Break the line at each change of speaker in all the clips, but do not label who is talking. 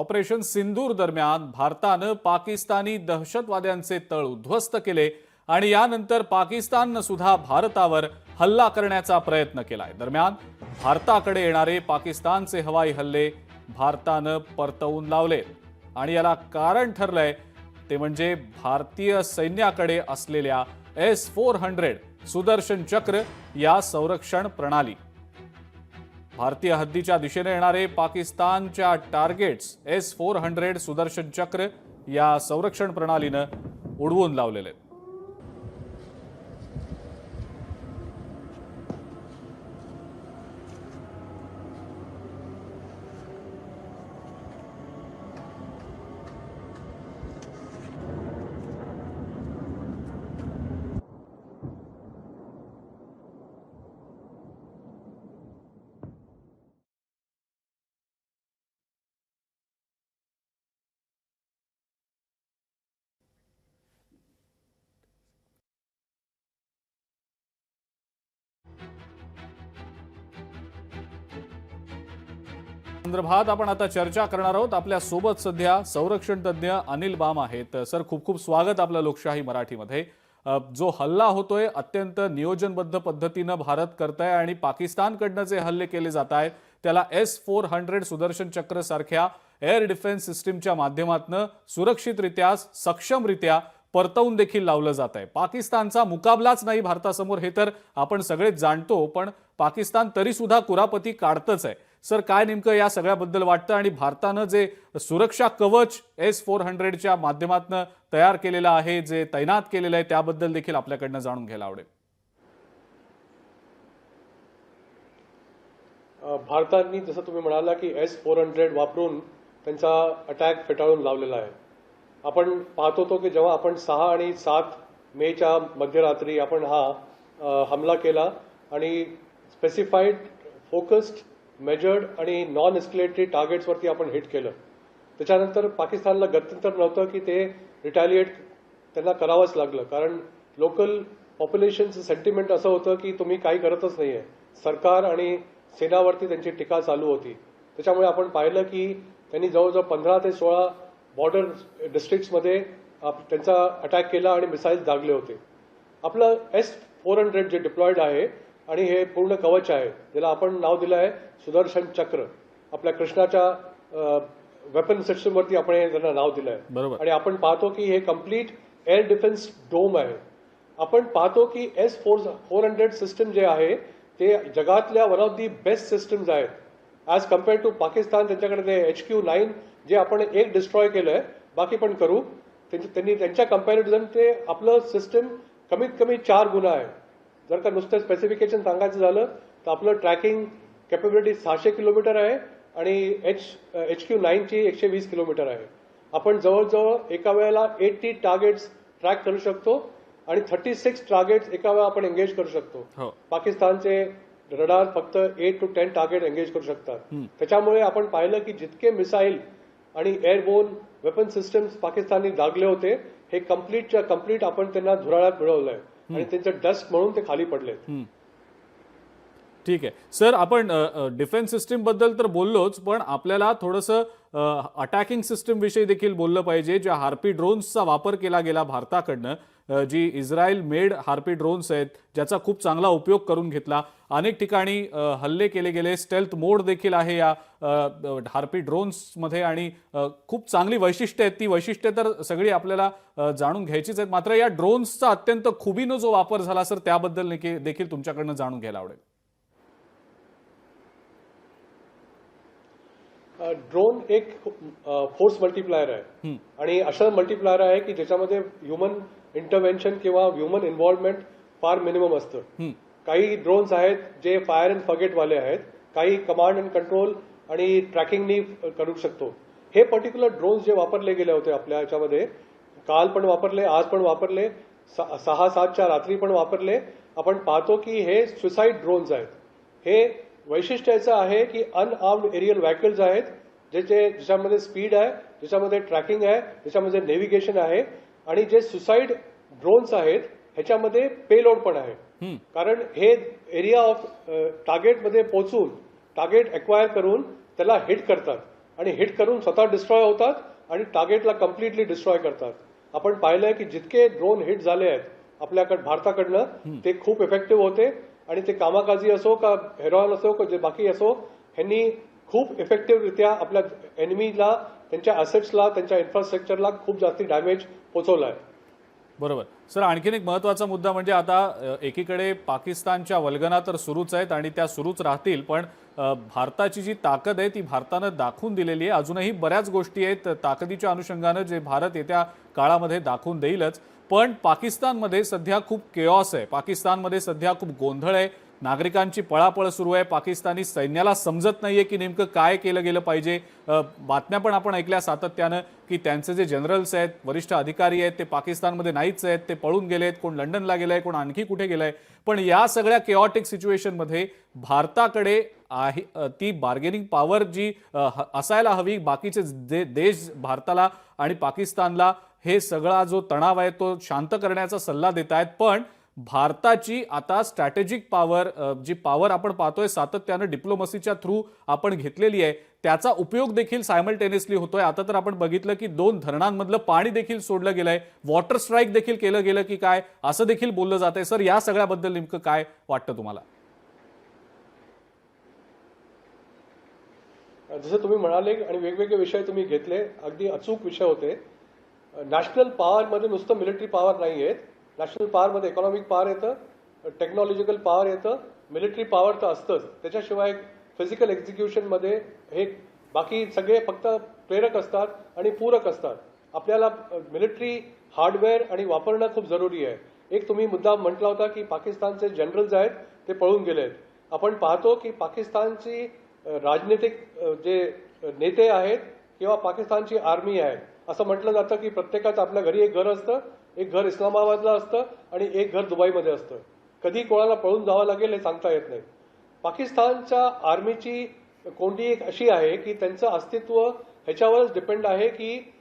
Operation सिंदूर दरम्यान भारतानं पाकिस्तानी दहशतवाद्यांचे तळ उद्ध्वस्त केले आणि यानंतर पाकिस्ताननं सुद्धा भारतावर हल्ला करण्याचा प्रयत्न केलाय। दरम्यान भारताकडे येणारे पाकिस्तानचे हवाई हल्ले भारतानं परतवून लावले आणि याला कारण ठरलंय ते म्हणजे भारतीय सैन्याकडे असलेल्या S-400 सुदर्शन चक्र या संरक्षण प्रणाली। भारतीय हद्दीच्या दिशेने येणारे पाकिस्तानच्या टार्गेट्स S-400 सुदर्शन चक्र या संरक्षण प्रणालीनं उडवून लावलेले आहेत। संदर्भात आपण आता चर्चा करणार आहोत। आपल्या सोबत सध्या संरक्षण तज्ञ अनिल बाम आहेत। सर, खूप खूप स्वागत आपल्या लोकशाही मराठीमध्ये। जो हल्ला होतोय अत्यंत नियोजनबद्ध पद्धतीने भारत करतोय आणि पाकिस्तानकडनं जे हल्ले केले जात आहेत त्याला S-400 सुदर्शन चक्र सारख्या एअर डिफेन्स सिस्टीमच्या माध्यमातून सुरक्षितरित्या सक्षमरित्या परतवून देखील लावलं जात आहे। पाकिस्तानचा मुकाबलाच नाही भारतासमोर हे तर आपण सगळेच जाणतो, पण पाकिस्तान तरी सुद्धा कुरापती काढतच आहे। सर, काय नेमकं या सगळ्याबद्दल वाटतं आणि भारतानं जे सुरक्षा कवच S-400 च्या माध्यमातून तयार केलेलं आहे, जे तैनात केलेलं आहे, त्याबद्दल देखील आपल्याकडनं जाणून घ्यायला आवडेल।
भारताने जसं तुम्ही म्हणाला की S-400 वापरून त्यांचा अटॅक फेटाळून लावलेला आहे। आपण पाहतो तो की जेव्हा आपण 6 आणि 7 मेच्या मध्यरात्री आपण हा हमला केला आणि स्पेसिफाईड फोकस्ड मेजर्ड आणि नॉन एस्केलेटरी टार्गेट्सवरती आपण हिट केलं। त्याच्यानंतर पाकिस्तानला गत्यंतर नव्हतं की ते रिटॅलिएट त्यांना करावंच लागलं, कारण लोकल पॉप्युलेशनचं सेंटिमेंट असं होतं की तुम्ही काही करतच नाही आहे। सरकार आणि सेनावरती त्यांची टीका चालू होती। त्याच्यामुळे आपण पाहिलं की त्यांनी जवळजवळ 15 ते 16 बॉर्डर डिस्ट्रिक्ट्समध्ये त्यांचा अटॅक केला आणि मिसाईल्स दागले होते। आपलं S-400 जे डिप्लॉयड आहे आणि हे पूर्ण कवच आहे, ज्याला आपण नाव दिलं आहे सुदर्शन चक्र। आपल्या कृष्णाच्या वेपन सिस्टमवरती आपण त्यांना नाव दिलं आहे आणि आपण पाहतो की हे कम्प्लीट एअर डिफेन्स डोम आहे। आपण पाहतो की S-400 सिस्टम जे आहे ते जगातल्या one of the best systems आहेत ॲज कम्पेअर टू पाकिस्तान। त्यांच्याकडे ते HQ-9 जे आपण एक डिस्ट्रॉय केलंय, बाकी पण करू। त्यांनी त्यांच्या कम्पॅरिझन ते आपलं सिस्टम कमीत कमी 4 गुणा आहे। जर का नुसतं स्पेसिफिकेशन सांगायचं झालं तर आपलं ट्रॅकिंग कॅपेबिलिटी 600 किलोमीटर आहे आणि HQ-9 ची 120 किलोमीटर आहे। आपण जवळजवळ एका वेळेला 80 टार्गेट्स ट्रॅक करू शकतो आणि 36 टार्गेट्स एका वेळा आपण एंगेज करू शकतो। पाकिस्तानचे रडार फक्त 8 to 10 टार्गेट एंगेज करू शकतात। त्याच्यामुळे आपण पाहिलं की जितके मिसाईल आणि एअरबोर्न वेपन सिस्टम्स पाकिस्तानने दागले होते हे कम्प्लीट आपण त्यांना धुराळ्यात मिळवलंय आणि त्यांचं डस्ट म्हणून ते खाली पडले।
ठीक आहे सर, आपण डिफेन्स सिस्टीम बद्दल तर बोललोच, पण आपल्याला थोडंसं अटॅकिंग सिस्टीम विषयी देखील बोललं पाहिजे। ज्या हार्पी ड्रोन्सचा वापर केला गेला भारताकडनं, जी इस्रायल मेड हार्पी ड्रोन्स आहेत, ज्याचा खूप चांगला उपयोग करून घेतला। अनेक ठिकाणी हल्ले केले गेले, स्टेल्थ मोड देखील आहे या हार्पी ड्रोन्समध्ये आणि खूप चांगली वैशिष्ट्ये आहेत। ती वैशिष्ट्ये तर सगळी आपल्याला जाणून घ्यायचीच आहेत, मात्र या ड्रोन्सचा अत्यंत खुबीनं जो वापर झाला सर, त्याबद्दल देखील तुमच्याकडनं जाणून घ्यायला आवडेल।
ड्रोन एक फोर्स मल्टीप्लायर आहे आणि अशा मल्टीप्लायर आहे की ज्याच्यामध्ये ह्युमन इंटरव्हेन्शन किंवा ह्युमन इन्व्हॉल्वमेंट फार मिनिमम असतं। काही ड्रोन्स आहेत जे फायर अँड फॉरगेट वाले आहेत, काही कमांड अँड कंट्रोल आणि ट्रॅकिंगनी करू शकतो। हे पर्टिक्युलर ड्रोन्स जे वापरले गेले होते आपल्या याच्यामध्ये, काल पण वापरले, आज पण वापरले, 6-7च्या रात्री पण वापरले। आपण पाहतो की हे सुसाईड ड्रोन्स आहेत। हे वैशिष्ट्य याचं आहे की अनआर्म्ड एरियल व्हेकल्स आहेत ज्याच्यामध्ये स्पीड आहे, ज्याच्यामध्ये ट्रॅकिंग आहे, ज्याच्यामध्ये नेव्हिगेशन आहे आणि जे सुसाईड ड्रोन्स आहेत ह्याच्यामध्ये पेलोड पण आहे। कारण हे एरिया ऑफ टार्गेटमध्ये पोहोचून टार्गेट एक्वायर करून त्याला हिट करतात आणि हिट करून स्वतः डिस्ट्रॉय होतात आणि टार्गेटला कम्प्लिटली डिस्ट्रॉय करतात. आपण पाहिलंय की जितके ड्रोन हिट झाले आहेत आपल्याकडे भारताकडनं ते खूप इफेक्टिव्ह होते आणि ते कामाकाजी असो का हेरॉन असो का जे बाकी असो ह्यांनी खूप इफेक्टिव्हरित्या आपल्या एनिमीला त्यांच्या असेट्सला त्यांच्या इन्फ्रास्ट्रक्चरला खूप जास्ती डॅमेज पोहोचवला आहे.
बरोबर सर, आणखीन एक महत्त्वाचा मुद्दा म्हणजे आता एकीकडे पाकिस्तानच्या वल्गना तर सुरूच आहेत आणि त्या सुरूच राहतील, पण भारताची जी ताकद आहे ती भारतानं दाखवून दिलेली आहे. अजूनही बऱ्याच गोष्टी आहेत ताकदीच्या अनुषंगानं जे भारत येत्या काळामध्ये दाखवून देईलच. पण पाकिस्तानमध्ये सध्या खूप केऑस आहे, पाकिस्तानमध्ये सध्या खूप गोंधळ आहे, नागरिकांची पळापळ सुरू आहे, पाकिस्तानी सैन्याला समजत नाहीये की नेमकं काय केलं गेलं पाहिजे. बातम्या पण आपण ऐकल्या सातत्यानं की त्यांचे जे जनरल्स आहेत, वरिष्ठ अधिकारी आहेत, ते पाकिस्तानमध्ये नाहीच आहेत, ते पळून गेलेत, कोण लंडनला गेलंय, कोण आणखी कुठे गेलंय. पण या सगळ्या केऑटिक सिच्युएशनमध्ये भारताकडे आहे ती बार्गेनिंग पॉवर जी असायला हवी. बाकीचे देश भारताला आणि पाकिस्तानला हे सगळा जो तणाव आहे तो शांत करण्याचा सल्ला देत आहेत. पण भारताची आता स्ट्रॅटेजिक पॉवर, जी पॉवर आपण पाहतोय सातत्यानं डिप्लोमसीच्या थ्रू आपण घेतलेली आहे, त्याचा उपयोग देखील सायमल्टेनियसली होतोय. आता तर आपण बघितलं की 2 धरणांमधलं पाणी देखील सोडलं गेलंय, वॉटर स्ट्राईक देखील केलं गेलं की काय असं देखील बोललं जातंय. सर, या सगळ्याबद्दल नेमकं काय वाटतं तुम्हाला?
जसं तुम्ही म्हणाले आणि वेगवेगळे विषय तुम्ही घेतले, अगदी अचूक विषय होते. नॅशनल पॉवरमध्ये नुसतं मिलिटरी पॉवर नाही आहेत. नॅशनल पॉवरमध्ये इकॉनॉमिक पॉवर येतं, टेक्नॉलॉजिकल पॉवर येतं, मिलिटरी पॉवर तर असतंच. त्याच्याशिवाय फिजिकल एक्झिक्युशनमध्ये हे बाकी सगळे फक्त प्रेरक असतात आणि पूरक असतात. आपल्याला मिलिटरी हार्डवेअर आणि वापरणं खूप जरुरी आहे. एक तुम्ही मुद्दा म्हटला होता की पाकिस्तानचे जनरल्स आहेत ते पळून गेले आहेत. आपण पाहतो की पाकिस्तानची राजनीतिक जे नेते आहेत किंवा पाकिस्तानची आर्मी आहे, असं म्हटलं जातं की प्रत्येकाचं आपल्या घरी एक घर असतं, एक घर इस्लामाबादला असतं आणि एक घर दुबईमध्ये असतं. कधी कोणाला पळून जावं लागेल हे सांगता येत नाही. पाकिस्तानच्या आर्मीची कोंडी एक अशी आहे की त्यांचं अस्तित्व ह्याच्यावरच डिपेंड आहे की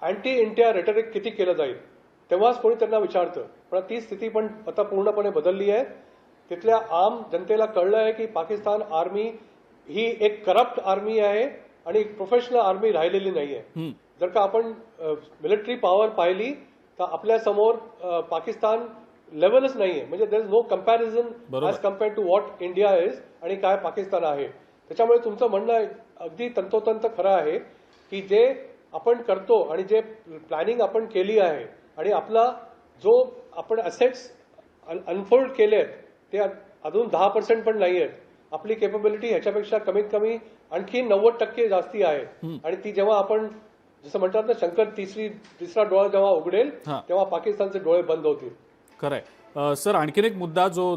अँटी इंडिया रेटरिक किती केलं जाईल, तेव्हाच कोणी त्यांना विचारतं. पण ती स्थिती पण आता पूर्णपणे बदलली आहे. तिथल्या आम जनतेला कळलं आहे की पाकिस्तान आर्मी ही एक करप्ट आर्मी आहे आणि प्रोफेशनल आर्मी राहिलेली नाही आहे. जर का आपण मिलिटरी पॉवर पाहिली तर आपल्या समोर पाकिस्तान लेवलच नाहीये. म्हणजे there is no comparison as compared to what India is आणि काय पाकिस्तान आहे. त्याच्यामुळे तुमचं म्हणणं अगदी तंतोतंत खरं आहे की जे आपण करतो आणि जे प्लॅनिंग आपण केली आहे आणि आपला जो आपण असेट्स अनफोल्ड केलेत ते अजून 10% पण नाही आहेत. आपली केपेबिलिटी ह्याच्यापेक्षा कमीत कमी आणखी 90% जास्ती आहे. आणि ती जेव्हा आपण जसं म्हणतात ना, शंकर तिसरा डोळा जेव्हा उघडेल तेव्हा पाकिस्तानचे डोळे बंद होतील.
खरंय. सर, आणखीन एक मुद्दा जो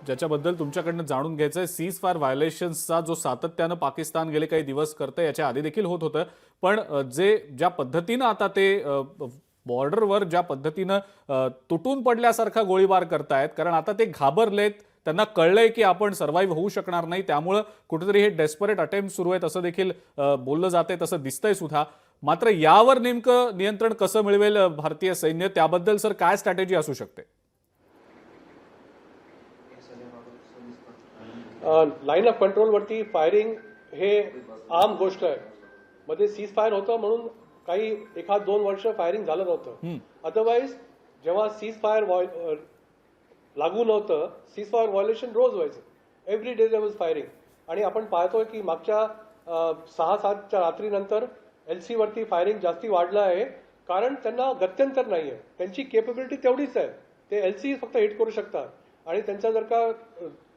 ज्याच्याबद्दल तुमच्याकडनं जाणून घ्यायचं आहे, सीज फायर व्हायोलेशन्सचा जो सातत्यानं पाकिस्तान गेले काही दिवस करतं, याच्या आधी देखील होत होतं. पण ज्या पद्धतीनं आता ते बॉर्डरवर ज्या पद्धतीनं तुटून पडल्यासारखा गोळीबार करतायत, कारण आता ते घाबरलेत, त्यांना कळलंय की आपण सर्व्हाइव्ह होऊ शकणार नाही, त्यामुळं कुठेतरी हे डेस्परेट अटेम्प्ट सुरू आहेत असं देखील बोललं जातंय, तसं दिसतंय सुद्धा. मात्र यावर नेमकं नियंत्रण कसं मिळवेल भारतीय सैन्य, त्याबद्दल सर काय स्ट्रॅटेजी असू शकते?
लाईन ऑफ कंट्रोलवरती फायरिंग हे आम गोष्ट आहे. मध्ये सीज फायर होतं म्हणून काही 1-2 वर्ष फायरिंग झालं नव्हतं. अदरवाईज जेव्हा सीज फायर लागू नव्हतं, सीज फायर व्हायोलेशन रोज व्हायचं. Every day there was firing. आणि आपण पाहतोय की मागच्या 6-7च्या रात्रीनंतर LC वरती फायरिंग जास्ती वाढलं आहे, कारण त्यांना गत्यंतर नाही आहे. त्यांची केपेबिलिटी तेवढीच आहे. ते LC फक्त हिट करू शकतात. आणि त्यांचा जर का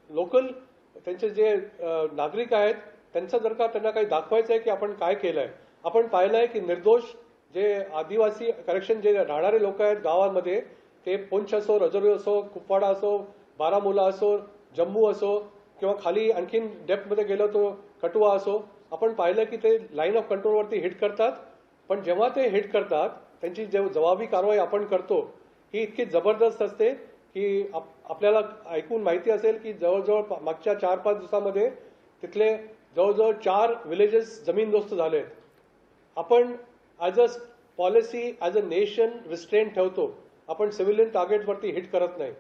लोकल त्यांचे जे नागरिक आहेत त्यांचं जर का त्यांना काही दाखवायचं आहे की आपण काय केलंय, आपण पाहिलंय की निर्दोष जे आदिवासी करेक्शन जे राहणारे लोक आहेत गावांमध्ये, ते पुंछ असो, रजौरी असो, कुपवाडा असो, बारामुला असो, जम्मू असो किंवा खाली आणखीन डेप्थमध्ये गेलो तो कटुआ असो, आपण पाहिलं की ते लाईन ऑफ कंट्रोलवरती हिट करतात. पण जेव्हा ते हिट करतात त्यांची जबाबी कारवाई आपण करतो ही इतकी जबरदस्त असते की आपल्याला ऐकून माहिती असेल की जवळजवळ मागच्या 4-5 दिवसामध्ये तिथले जवळजवळ 4 विलेजेस जमीनदोस्त झालेत. आपण as a policy, as a nation restraint ठेवतो. आपण सिव्हिलियन टार्गेटवरती हिट करत नाही.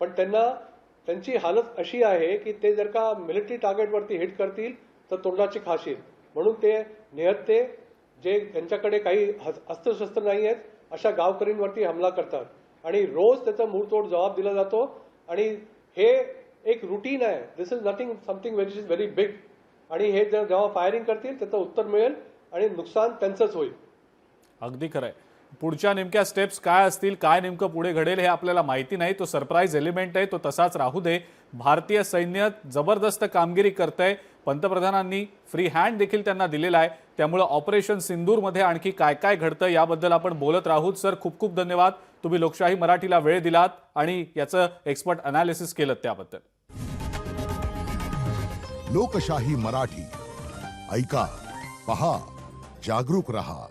पण त्यांची हालत अशी आहे की ते जर का मिलिटरी टार्गेटवरती हिट करतील तर तोंडाची खाशील. म्हणून ते निहत्ते जे त्यांच्याकडे काही अस्त्रशस्त्र नाही आहेत अशा गावकरींवरती हमला करतात आणि रोज त्याचा मुळतोड जबाब दिला जातो आणि हे एक रुटीन आहे. This is nothing something which is very big आणि हे जेव्हा फायरिंग करतील त्याचं उत्तर मिळेल आणि नुकसान त्यांचंच होईल.
अगदी खरंय. पुढच्या नेमक्या स्टेप्स काय असतील, काय नेमकं पुढे घडेल हे आपल्याला माहिती नाही. तो सरप्राईज एलिमेंट आहे, तो तसाच राहू दे. भारतीय सैन्य जबरदस्त कामगिरी करतंय. पंतप्रधानांनी फ्री हँड देखील त्यांना दिलेला आहे. त्यामुळे ऑपरेशन सिंदूरमध्ये आणखी काय काय घडतं याबद्दल आपण बोलत राहू. सर खूप खूप धन्यवाद. तुम्ही लोकशाही मराठीला वेळ दिलात आणि याचं एक्सपर्ट अनालिसिस केलं त्याबद्दल.
लोकशाही मराठी ऐका, पहा, जागरूक रहा.